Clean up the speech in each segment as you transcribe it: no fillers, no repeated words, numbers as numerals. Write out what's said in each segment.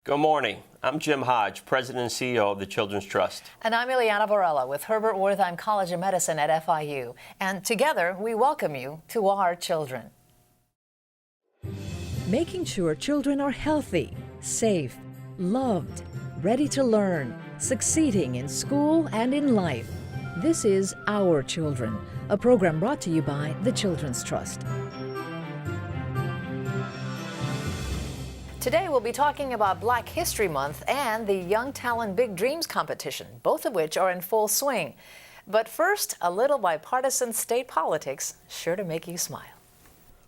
Good morning. I'm Jim Hodge, President and CEO of the Children's Trust. And I'm Ileana Varela with Herbert Wertheim College of Medicine at FIU. And together, we welcome you to Our Children. Making sure children are healthy, safe, loved, ready to learn, succeeding in school and in life. This is Our Children, a program brought to you by the Children's Trust. Today we'll be talking about Black History Month and the Young Talent Big Dreams competition, both of which are in full swing. But first, a little bipartisan state politics, sure to make you smile.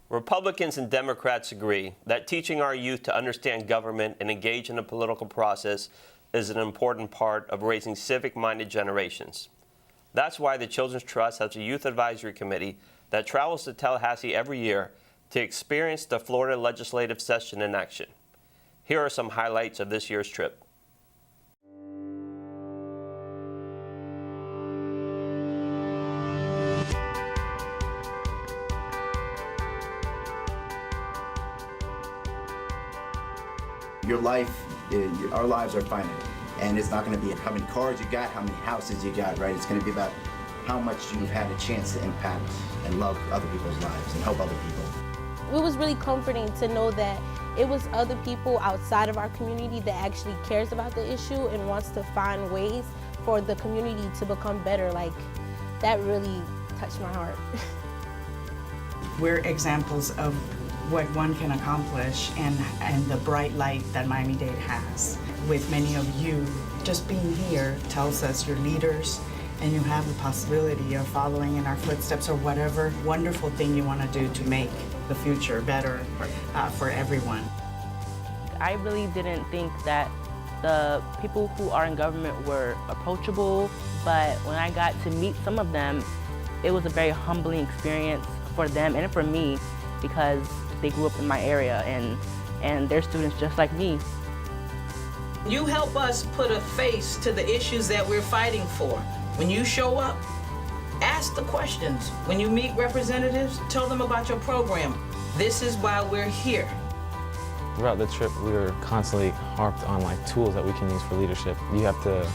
Republicans and Democrats agree that teaching our youth to understand government and engage in the political process is an important part of raising civic-minded generations. That's why the Children's Trust has a youth advisory committee that travels to Tallahassee every year to experience the Florida legislative session in action. Here are some highlights of this year's trip. Your life, our lives are finite. And it's not going to be how many cars you got, how many houses you got, right? It's going to be about how much you've had a chance to impact and love other people's lives and help other people. It was really comforting to know that it was other people outside of our community that actually cares about the issue and wants to find ways for the community to become better. Like, that really touched my heart. We're examples of what one can accomplish and the bright light that Miami-Dade has. With many of you, just being here tells us you're leaders and you have the possibility of following in our footsteps or whatever wonderful thing you want to do to make the future better for everyone. I really didn't think that the people who are in government were approachable, but when I got to meet some of them, it was a very humbling experience for them and for me because they grew up in my area and they're students just like me. You help us put a face to the issues that we're fighting for. When you show up, ask the questions. When you meet representatives, tell them about your program. This is why we're here. Throughout the trip, we were constantly harped on tools that we can use for leadership. You have to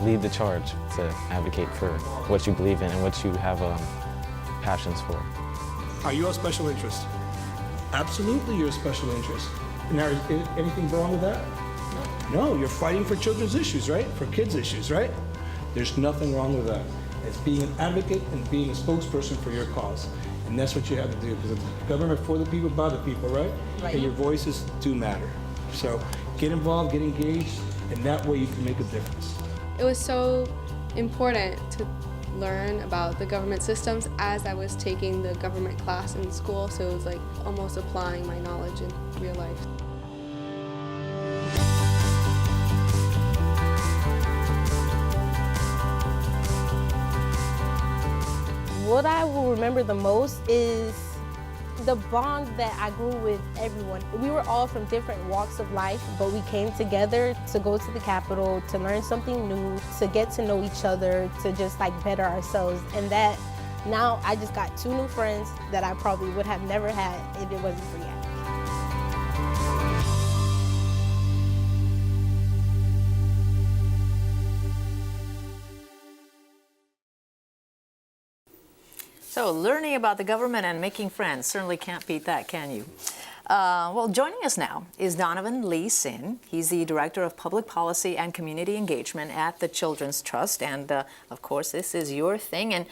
lead the charge to advocate for what you believe in and what you have passions for. Are you a special interest? Absolutely, you're a special interest. Now, is anything wrong with that? No, you're fighting for children's issues, right? For kids' issues, right? There's nothing wrong with that. It's being an advocate and being a spokesperson for your cause. And that's what you have to do, because it's government for the people, by the people, right? And your voices do matter. So get involved, get engaged, and that way you can make a difference. It was so important to learn about the government systems as I was taking the government class in school, so it was like almost applying my knowledge in real life. What I will remember the most is the bond that I grew with everyone. We were all from different walks of life, but we came together to go to the Capitol, to learn something new, to get to know each other, to just better ourselves. And that now I just got 2 new friends that I probably would have never had if it wasn't for Yak. So learning about the government and making friends, certainly can't beat that, can you? Well, joining us now is Donovan Lee Sin. He's the Director of Public Policy and Community Engagement at the Children's Trust. And of course, this is your thing. And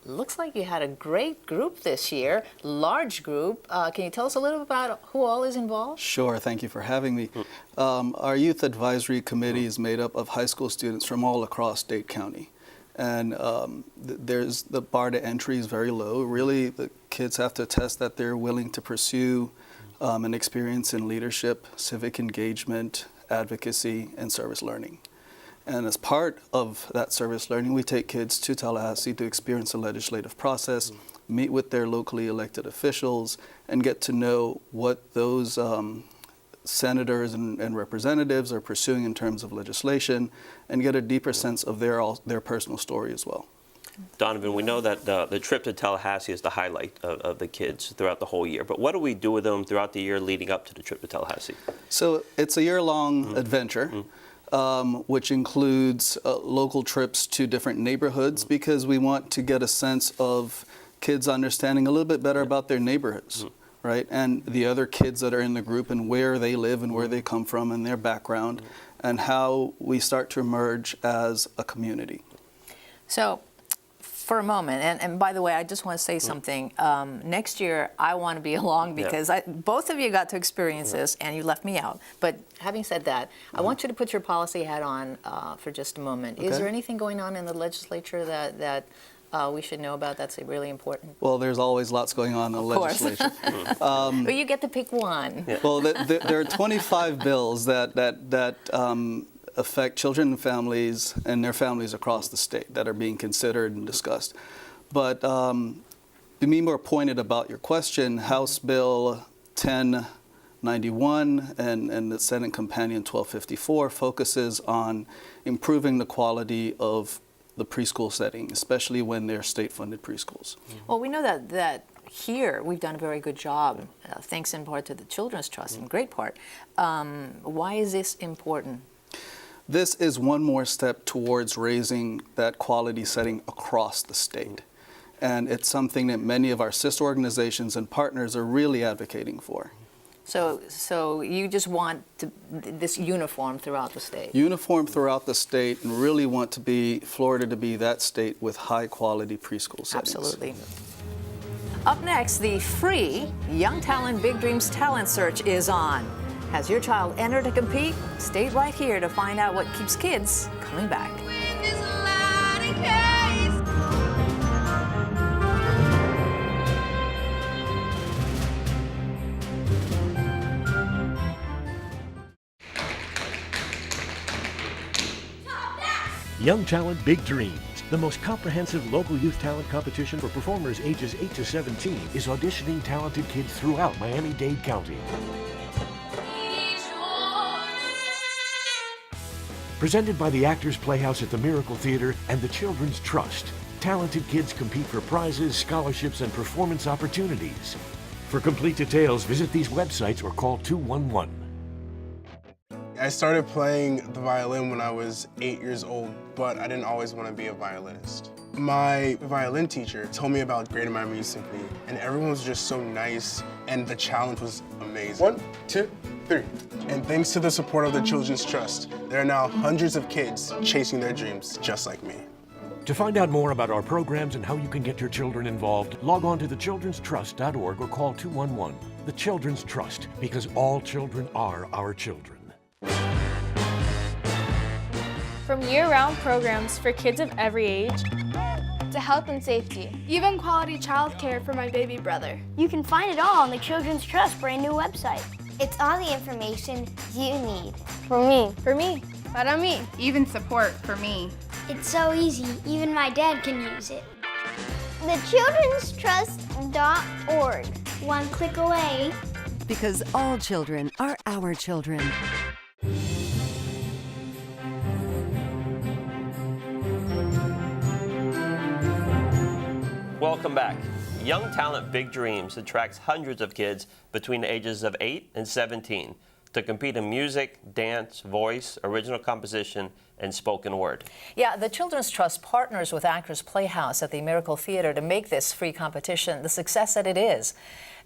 looks like you had a great group this year, large group. Can you tell us a little bit about who all is involved? Sure, thank you for having me. Our Youth Advisory Committee is made up of high school students from all across Dade County. And there's the bar to entry is very low. Really, the kids have to test that they're willing to pursue an experience in leadership, civic engagement, advocacy, and service learning. And as part of that service learning, we take kids to Tallahassee to experience the legislative process, meet with their locally elected officials, and get to know what those senators and representatives are pursuing in terms of legislation, and get a deeper sense of their personal story as well. Donovan, we know that the trip to Tallahassee is the highlight of the kids throughout the whole year, but what do we do with them throughout the year leading up to the trip to Tallahassee? So it's a year-long adventure, which includes local trips to different neighborhoods because we want to get a sense of kids understanding a little bit better about their neighborhoods, right? And the other kids that are in the group and where they live and where they come from and their background and how we start to emerge as a community. So, for a moment, and by the way, I just want to say something. Next year, I want to be along because both of you got to experience this and you left me out. But having said that, I want you to put your policy hat on for just a moment. Is there anything going on in the legislature that we should know about that's really important? Well, there's always lots going on in the legislature. But you get to pick one. Well, there are 25 bills that affect children and families and their families across the state that are being considered and discussed. But to be more pointed about your question, House Bill 1091 and the Senate Companion 1254 focuses on improving the quality of the preschool setting, especially when they're state-funded preschools. Well, we know that here we've done a very good job, thanks in part to the Children's Trust, in great part. Why is this important? This is one more step towards raising that quality setting across the state. And it's something that many of our sister organizations and partners are really advocating for. So you just want this uniform throughout the state? Uniform throughout the state, and really want to be Florida to be that state with high quality preschool settings. Absolutely. Up next, the free Young Talent Big Dreams Talent Search is on. Has your child entered to compete? Stay right here to find out what keeps kids coming back. Young Talent Big Dreams, the most comprehensive local youth talent competition for performers ages 8 to 17, is auditioning talented kids throughout Miami-Dade County. Presented by the Actors Playhouse at the Miracle Theater and the Children's Trust, talented kids compete for prizes, scholarships, and performance opportunities. For complete details, visit these websites or call 211. I started playing the violin when I was 8 years old, but I didn't always want to be a violinist. My violin teacher told me about Greater Miami Youth Symphony, and everyone was just so nice, and the challenge was amazing. 1, 2, 3. And thanks to the support of the Children's Trust, there are now hundreds of kids chasing their dreams just like me. To find out more about our programs and how you can get your children involved, log on to thechildrenstrust.org or call 211. The Children's Trust, because all children are our children. From year-round programs for kids of every age to health and safety, even quality childcare for my baby brother. You can find it all on the Children's Trust brand new website. It's all the information you need. For me. For me. Para mí. Even support for me. It's so easy, even my dad can use it. TheChildren'sTrust.org. One click away. Because all children are our children. Welcome back. Young Talent Big Dreams attracts hundreds of kids between the ages of 8 and 17 to compete in music, dance, voice, original composition, and spoken word. Yeah, the Children's Trust partners with Actors Playhouse at the Miracle Theater to make this free competition the success that it is.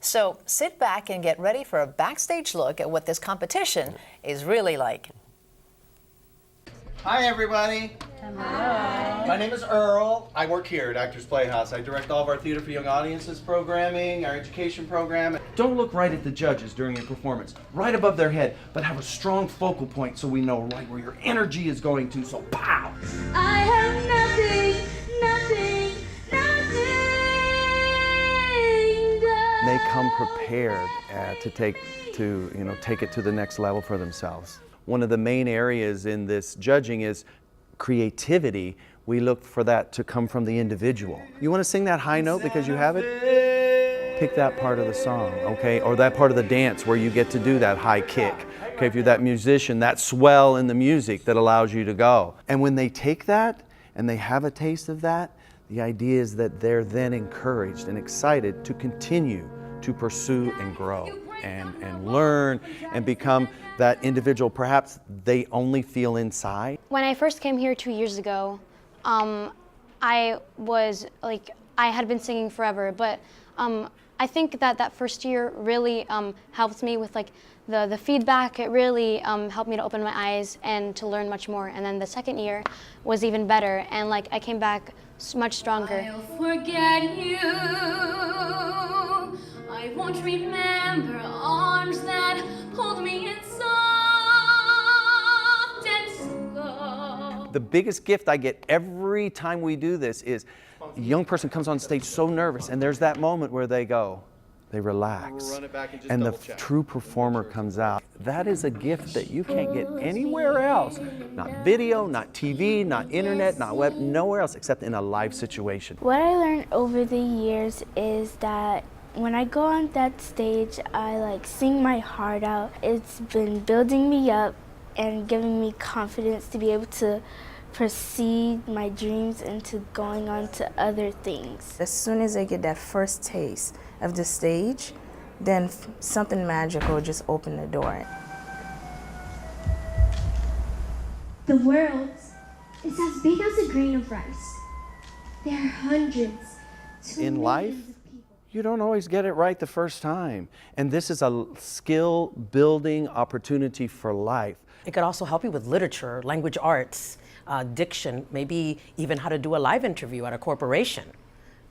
So sit back and get ready for a backstage look at what this competition is really like. Hi, everybody. Hello. My name is Earl. I work here at Actors Playhouse. I direct all of our Theater for Young Audiences programming, our education program. Don't look right at the judges during your performance, right above their head, but have a strong focal point so we know right where your energy is going to, so pow! I have nothing done. They come prepared to take it to the next level for themselves. One of the main areas in this judging is creativity. We look for that to come from the individual. You want to sing that high note because you have it? Pick that part of the song, okay? Or that part of the dance where you get to do that high kick. Okay, if you're that musician, that swell in the music that allows you to go. And when they take that and they have a taste of that, the idea is that they're then encouraged and excited to continue to pursue and grow and learn and become that individual perhaps they only feel inside. When I first came here 2 years ago, I had been singing forever, but I think that first year really helped me with the feedback. It really helped me to open my eyes and to learn much more. And then the second year was even better, and I came back much stronger. I'll forget you. I won't remember arms that hold me in soft and slow. The biggest gift I get every time we do this is a young person comes on stage so nervous, and there's that moment where they go, they relax, and the true performer comes out. That is a gift that you can't get anywhere else. Not video, not TV, not internet, not web, nowhere else except in a live situation. What I learned over the years is that when I go on that stage, I sing my heart out. It's been building me up and giving me confidence to be able to proceed my dreams into going on to other things. As soon as I get that first taste of the stage, then something magical just opened the door. The world is as big as a grain of rice. There are hundreds. In life, you don't always get it right the first time. And this is a skill building opportunity for life. It could also help you with literature, language arts, diction, maybe even how to do a live interview at a corporation.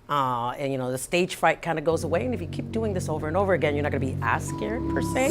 And the stage fright kind of goes away, and if you keep doing this over and over again, you're not going to be as scared per se.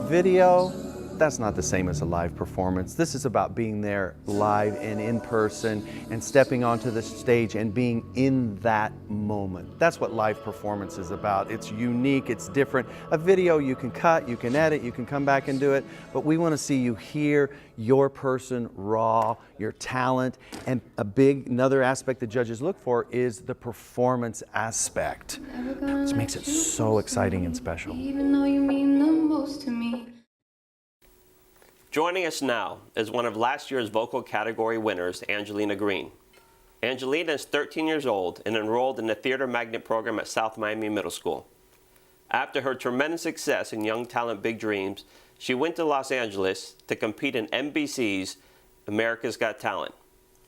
Video, that's not the same as a live performance. This is about being there live and in person and stepping onto the stage and being in that moment. That's what live performance is about. It's unique, it's different. A video you can cut, you can edit, you can come back and do it, but we want to see you here, your person, raw, your talent, and another aspect the judges look for is the performance aspect, which makes it so exciting and special. Even though you mean the most to me. Joining us now is one of last year's vocal category winners, Angelina Greene. Angelina is 13 years old and enrolled in the Theater Magnet program at South Miami Middle School. After her tremendous success in Young Talent Big Dreams, she went to Los Angeles to compete in NBC's America's Got Talent.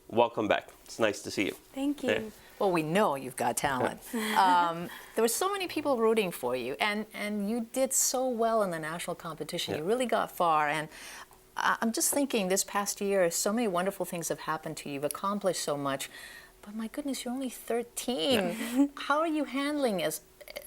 Welcome back. It's nice to see you. Thank you. Well, we know you've got talent. There were so many people rooting for you, and you did so well in the national competition. You really got far, and I'm just thinking this past year, so many wonderful things have happened to you. You've accomplished so much, but my goodness, you're only 13. How are you handling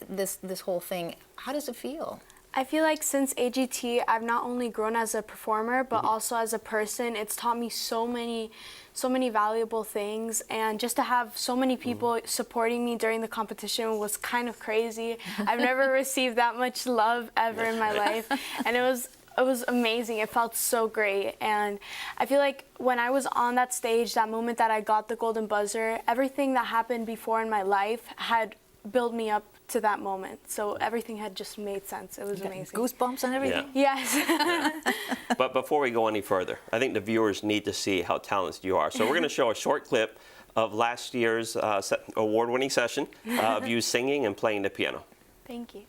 this whole thing? How does it feel? I feel like since AGT, I've not only grown as a performer, but also as a person. It's taught me so many valuable things, and just to have so many people supporting me during the competition was kind of crazy. I've never received that much love ever in my life, and it was amazing. It felt so great, and I feel like when I was on that stage, that moment that I got the golden buzzer, everything that happened before in my life had built me up to that moment. So everything had just made sense. It was amazing. Goosebumps and everything? Yeah. Yes. But before we go any further, I think the viewers need to see how talented you are. So we're going to show a short clip of last year's award-winning session of you singing and playing the piano. Thank you.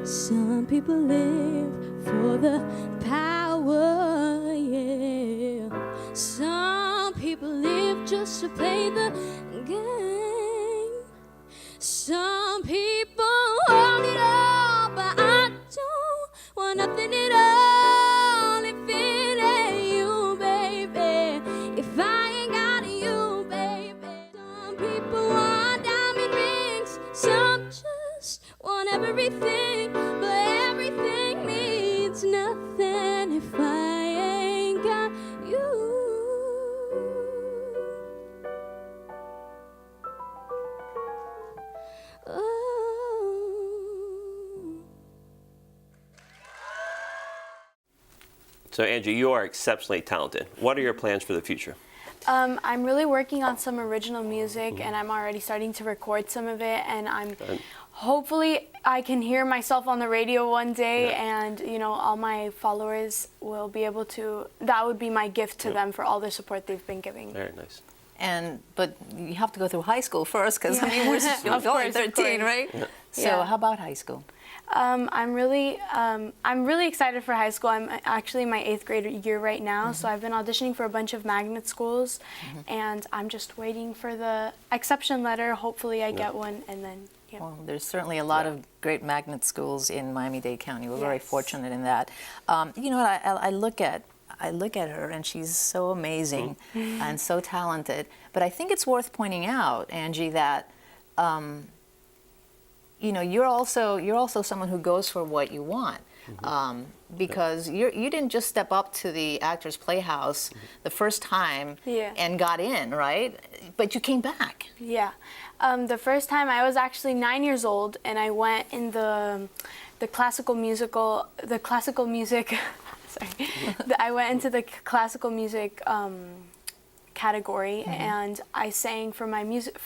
Some people live for the power, yeah. Some people live just to play the game. Some people want it all, but I don't want nothing at all if it ain't you, baby. If I ain't got you, baby. Some people want diamond rings, some just want everything, but everything means nothing if I ain't got you. So Angie, you are exceptionally talented. What are your plans for the future? I'm really working on some original music, and I'm already starting to record some of it, and I'm hopefully I can hear myself on the radio one day, and you know, all my followers will be able to, that would be my gift to them for all the support they've been giving. Very nice. But you have to go through high school first, because I mean, you're only 13, right? Yeah. So how about high school? I'm really excited for high school. I'm actually in my 8th grade year right now, so I've been auditioning for a bunch of magnet schools, and I'm just waiting for the acceptance letter. Hopefully I get one, and then, Well, there's certainly a lot of great magnet schools in Miami-Dade County. We're very fortunate in that. You know what, I look at her, and she's so amazing and so talented. But I think it's worth pointing out, Angie, that you know, you're also someone who goes for what you want, because you didn't just step up to the Actors Playhouse the first time and got in, right? But you came back. Yeah. The first time I was actually 9 years old, and I went in the classical music. Sorry, I went into the classical music category, and I sang for my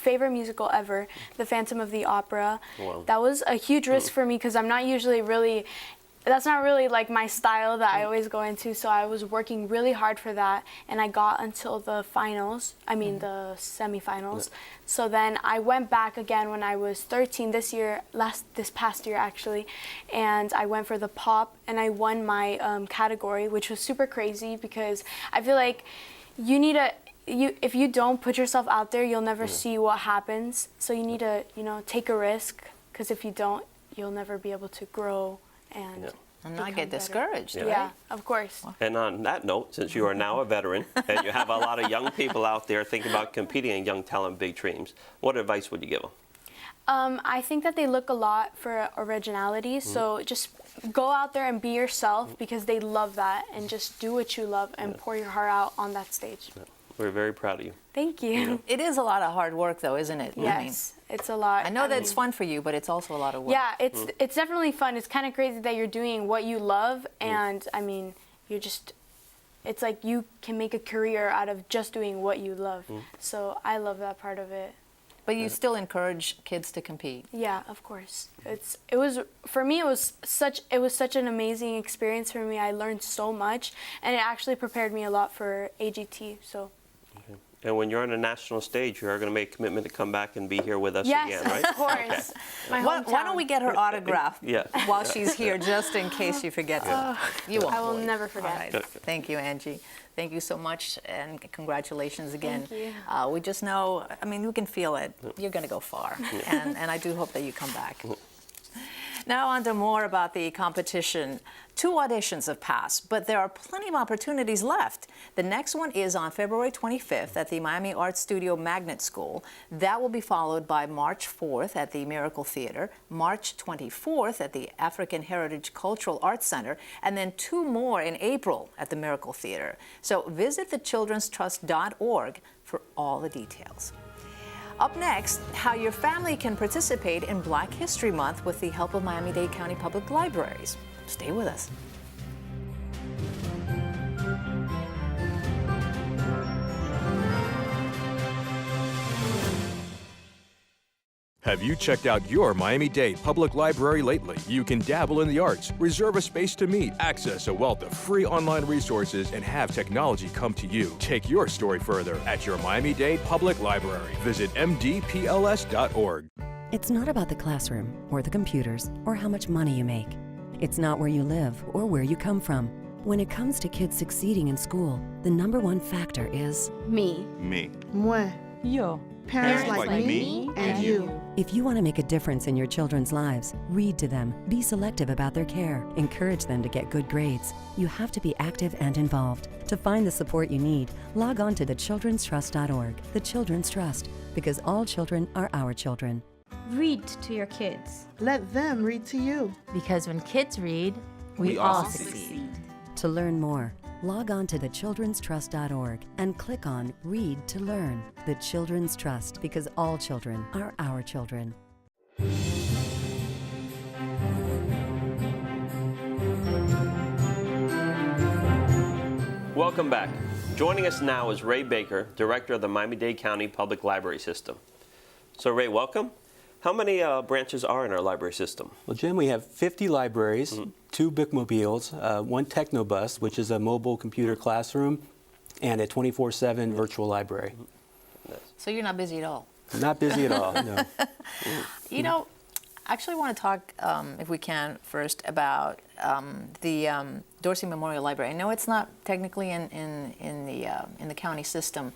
favorite musical ever, The Phantom of the Opera. Wow. That was a huge risk for me, because I'm not usually really, that's not really like my style that I always go into, so I was working really hard for that, and I got until the finals, the semifinals. So then I went back again when I was 13 this past year actually, and I went for the pop, and I won my category, which was super crazy, because I feel like you need if you don't put yourself out there, you'll never see what happens. So you need to, you know, take a risk, because if you don't, you'll never be able to grow and not get discouraged. Right? Right? Yeah, of course. And on that note, since you are now a veteran and you have a lot of young people out there thinking about competing in Young Talent Big Dreams, what advice would you give them? I think that they look a lot for originality, so just go out there and be yourself, because they love that, and just do what you love and pour your heart out on that stage. We're very proud of you. Thank you. It is a lot of hard work, though, isn't it? Yes, it's a lot. I know that it's fun for you, but it's also a lot of work. Yeah, it's definitely fun. It's kind of crazy that you're doing what you love, and I mean, it's like you can make a career out of just doing what you love. So I love that part of it. But you still encourage kids to compete. Yeah, of course. It was such an amazing experience for me. I learned so much, and it actually prepared me a lot for AGT. So. And when you're on a national stage, you are going to make a commitment to come back and be here with us again, right? Yes, of course. Okay. Why don't we get her autograph Yeah. while she's here, just in case you forget it? You won't. I will never forget. All right. Thank you, Angie. Thank you so much, and congratulations again. Thank you. We just know, I mean, we can feel it. You're going to go far, and I do hope that you come back. Now on to more about the competition. 2 auditions have passed, but there are plenty of opportunities left. The next one is on February 25th at the Miami Art Studio Magnet School. That will be followed by March 4th at the Miracle Theater, March 24th at the African Heritage Cultural Arts Center, and then 2 more in April at the Miracle Theater. So visit thechildrenstrust.org for all the details. Up next, how your family can participate in Black History Month with the help of Miami-Dade County Public Libraries. Stay with us. Have you checked out your Miami-Dade Public Library lately? You can dabble in the arts, reserve a space to meet, access a wealth of free online resources, and have technology come to you. Take your story further at your Miami-Dade Public Library. Visit mdpls.org. It's not about the classroom or the computers or how much money you make. It's not where you live or where you come from. When it comes to kids succeeding in school, the #1 factor is me. Moi. Yo. Parents like me and you. If you want to make a difference in your children's lives, read to them, be selective about their care, encourage them to get good grades. You have to be active and involved. To find the support you need, log on to thechildrenstrust.org. The Children's Trust, because all children are our children. Read to your kids. Let them read to you. Because when kids read, we all succeed. To learn more, log on to thechildrenstrust.org and click on Read to Learn. The Children's Trust, because all children are our children. Welcome back. Joining us now is Ray Baker, Director of the Miami-Dade County Public Library System. So Ray, welcome. How many branches are in our library system? Well, Jim, we have 50 libraries, 2 bookmobiles, 1 Technobus, which is a mobile computer classroom, and a 24/7 virtual library. So you're not busy at all? Not busy at all, no. You know, I actually want to talk, if we can, first about the Dorsey Memorial Library. I know it's not technically in the county system,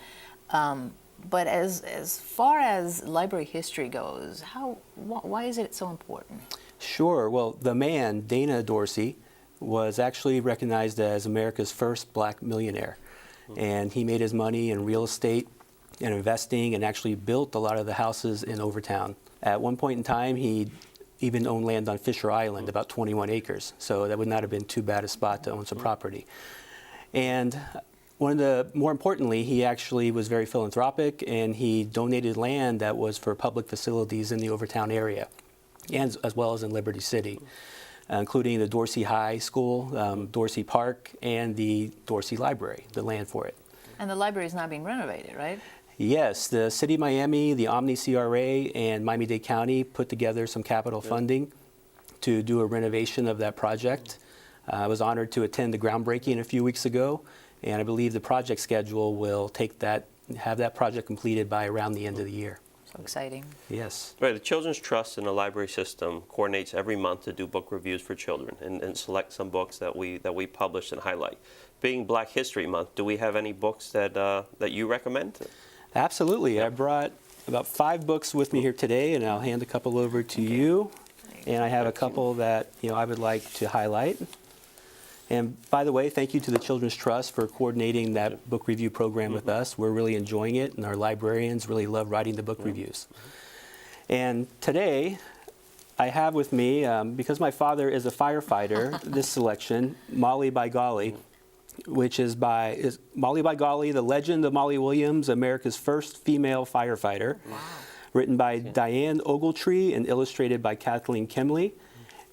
but as far as library history goes, why is it so important? Sure. Well, the man, Dana Dorsey, was actually recognized as America's first black millionaire. And he made his money in real estate and investing and actually built a lot of the houses in Overtown. At one point in time, he even owned land on Fisher Island, about 21 acres. So that would not have been too bad a spot to own some property. And more importantly, he actually was very philanthropic, and he donated land that was for public facilities in the Overtown area, and as well as in Liberty City, including the Dorsey High School, Dorsey Park, and the Dorsey Library, the land for it. And the library is now being renovated, right? Yes, the City of Miami, the Omni CRA, and Miami-Dade County put together some capital funding to do a renovation of that project. I was honored to attend the groundbreaking a few weeks ago, and I believe the project schedule will have that project completed by around the end of the year. So exciting. Yes. Right, the Children's Trust in the library system coordinates every month to do book reviews for children and select some books that we publish and highlight. Being Black History Month, do we have any books that you recommend? Absolutely. I brought about 5 books with me here today, and I'll hand a couple over to you. And I have a couple that I would like to highlight. And by the way, thank you to the Children's Trust for coordinating that book review program with us. We're really enjoying it, and our librarians really love writing the book reviews. And today, I have with me, because my father is a firefighter, this selection, Molly by Golly, which is Molly by Golly, The Legend of Molly Williams, America's First Female Firefighter, written by Diane Ogletree and illustrated by Kathleen Kimley.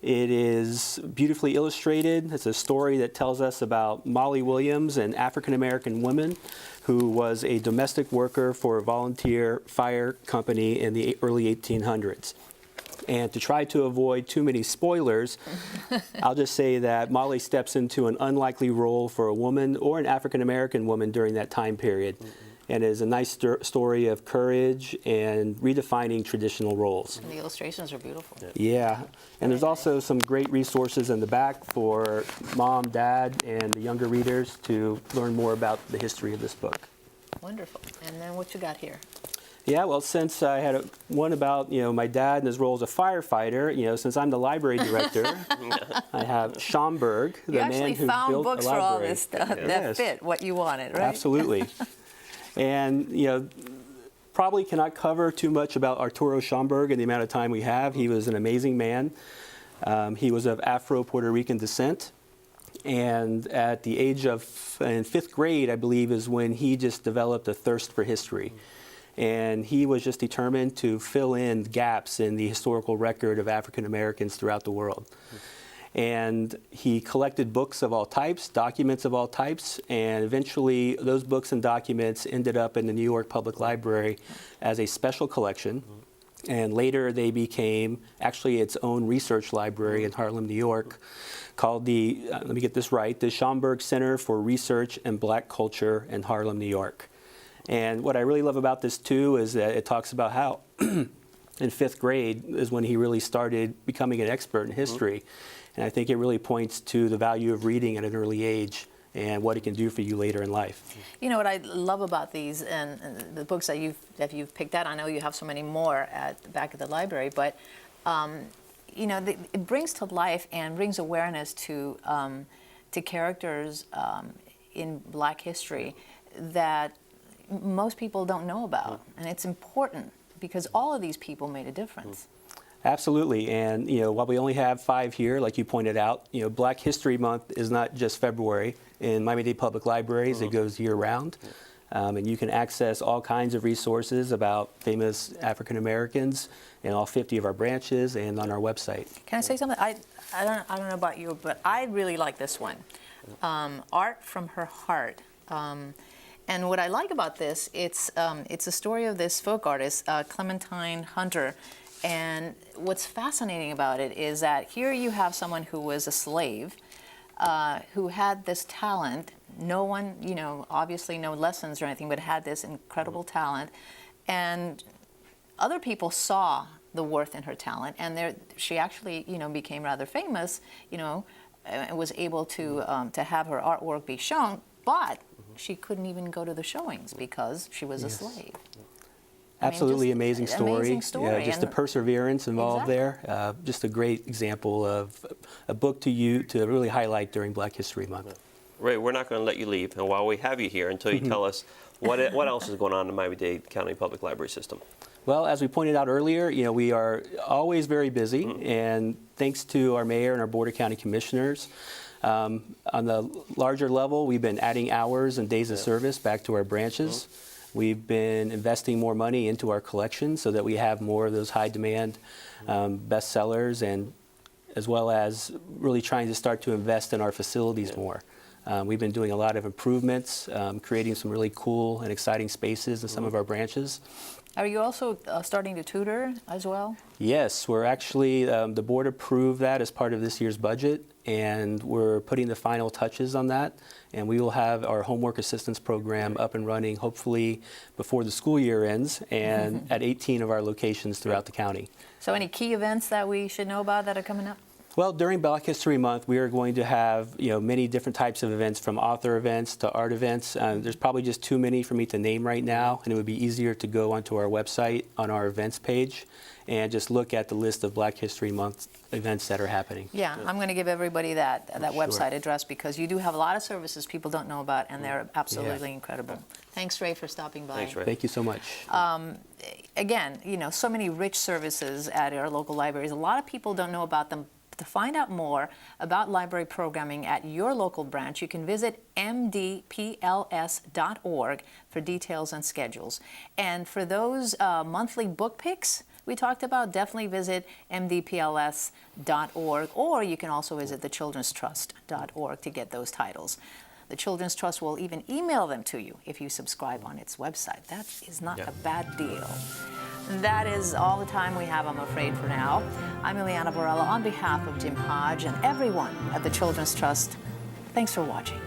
It is beautifully illustrated. It's a story that tells us about Molly Williams, an African-American woman who was a domestic worker for a volunteer fire company in the early 1800s. And to try to avoid too many spoilers, I'll just say that Molly steps into an unlikely role for a woman or an African-American woman during that time period. And it is a nice story of courage and redefining traditional roles. And the illustrations are beautiful. Yeah, and there's also some great resources in the back for mom, dad, and the younger readers to learn more about the history of this book. Wonderful. And then what you got here? Yeah, well, since I had one about my dad and his role as a firefighter, since I'm the library director, I have Schomburg, the man who built a library. You actually found books for all this stuff that fit what you wanted, right? Absolutely. And, probably cannot cover too much about Arturo Schomburg in the amount of time we have. He was an amazing man. He was of Afro-Puerto Rican descent. And at the age of, in 5th grade, I believe, is when he just developed a thirst for history. And he was just determined to fill in gaps in the historical record of African Americans throughout the world. And he collected books of all types, documents of all types, and eventually those books and documents ended up in the New York Public Library as a special collection. And later they became actually its own research library in Harlem, New York, called the, let me get this right, the Schomburg Center for Research and Black Culture in Harlem, New York. And what I really love about this too is that it talks about how in 5th grade is when he really started becoming an expert in history. And I think it really points to the value of reading at an early age and what it can do for you later in life. You know what I love about these and the books that you've picked out, I know you have so many more at the back of the library, but it brings to life and brings awareness to characters in Black history that most people don't know about. And it's important because all of these people made a difference. Absolutely, and while we only have 5 here, like you pointed out, Black History Month is not just February. In Miami-Dade Public Libraries, it goes year-round, and you can access all kinds of resources about famous African Americans in all 50 of our branches and on our website. Can I say something? I don't know about you, but I really like this one, Art from Her Heart. And what I like about this, it's a story of this folk artist, Clementine Hunter. And what's fascinating about it is that here you have someone who was a slave, who had this talent. No one, obviously no lessons or anything, but had this incredible talent. And other people saw the worth in her talent, and she actually, became rather famous, and was able to have her artwork be shown, but she couldn't even go to the showings because she was a slave. Absolutely amazing story. Amazing story. Yeah, just the perseverance involved there. Just a great example of a book to really highlight during Black History Month. Ray, we're not going to let you leave, and while we have you here, until you tell us what else is going on in the Miami-Dade County Public Library system. Well, as we pointed out earlier, we are always very busy, and thanks to our mayor and our Board of County Commissioners, on the larger level, we've been adding hours and days of service back to our branches. We've been investing more money into our collection so that we have more of those high-demand bestsellers, and as well as really trying to start to invest in our facilities more. We've been doing a lot of improvements, creating some really cool and exciting spaces in some of our branches. Are you also starting to tutor as well? Yes, we're actually, the board approved that as part of this year's budget, and we're putting the final touches on that. And we will have our homework assistance program up and running hopefully before the school year ends, and at 18 of our locations throughout the county. So any key events that we should know about that are coming up? Well, during Black History Month, we are going to have many different types of events, from author events to art events. There's probably just too many for me to name right now, and it would be easier to go onto our website on our events page and just look at the list of Black History Month events that are happening. Yeah, I'm going to give everybody that website address, because you do have a lot of services people don't know about, and they're absolutely incredible. Thanks, Ray, for stopping by. Thanks, Ray. Thank you so much. Again, so many rich services at our local libraries. A lot of people don't know about them. To find out more about library programming at your local branch, you can visit mdpls.org for details and schedules. And for those monthly book picks we talked about, definitely visit mdpls.org, or you can also visit thechildrenstrust.org to get those titles. The Children's Trust will even email them to you if you subscribe on its website. That is not a bad deal. That is all the time we have, I'm afraid, for now. I'm Ileana Varela on behalf of Jim Hodge and everyone at the Children's Trust. Thanks for watching.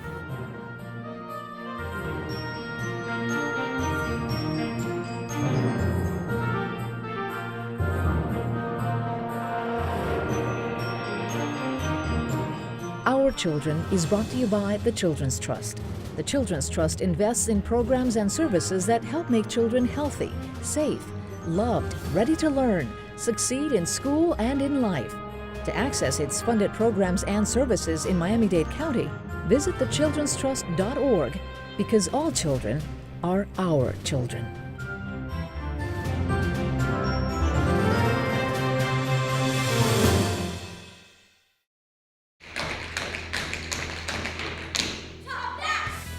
Our Children is brought to you by the Children's Trust. The Children's Trust invests in programs and services that help make children healthy, safe, loved, ready to learn, succeed in school and in life. To access its funded programs and services in Miami-Dade County, visit thechildrenstrust.org, because all children are our children.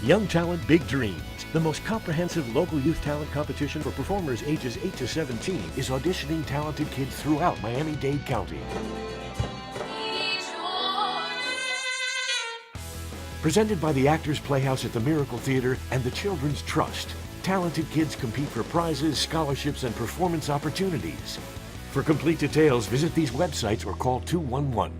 Young Talent, Big Dreams. The most comprehensive local youth talent competition for performers ages 8 to 17 is auditioning talented kids throughout Miami-Dade County. Presented by the Actors Playhouse at the Miracle Theater and the Children's Trust, talented kids compete for prizes, scholarships, and performance opportunities. For complete details, visit these websites or call 211.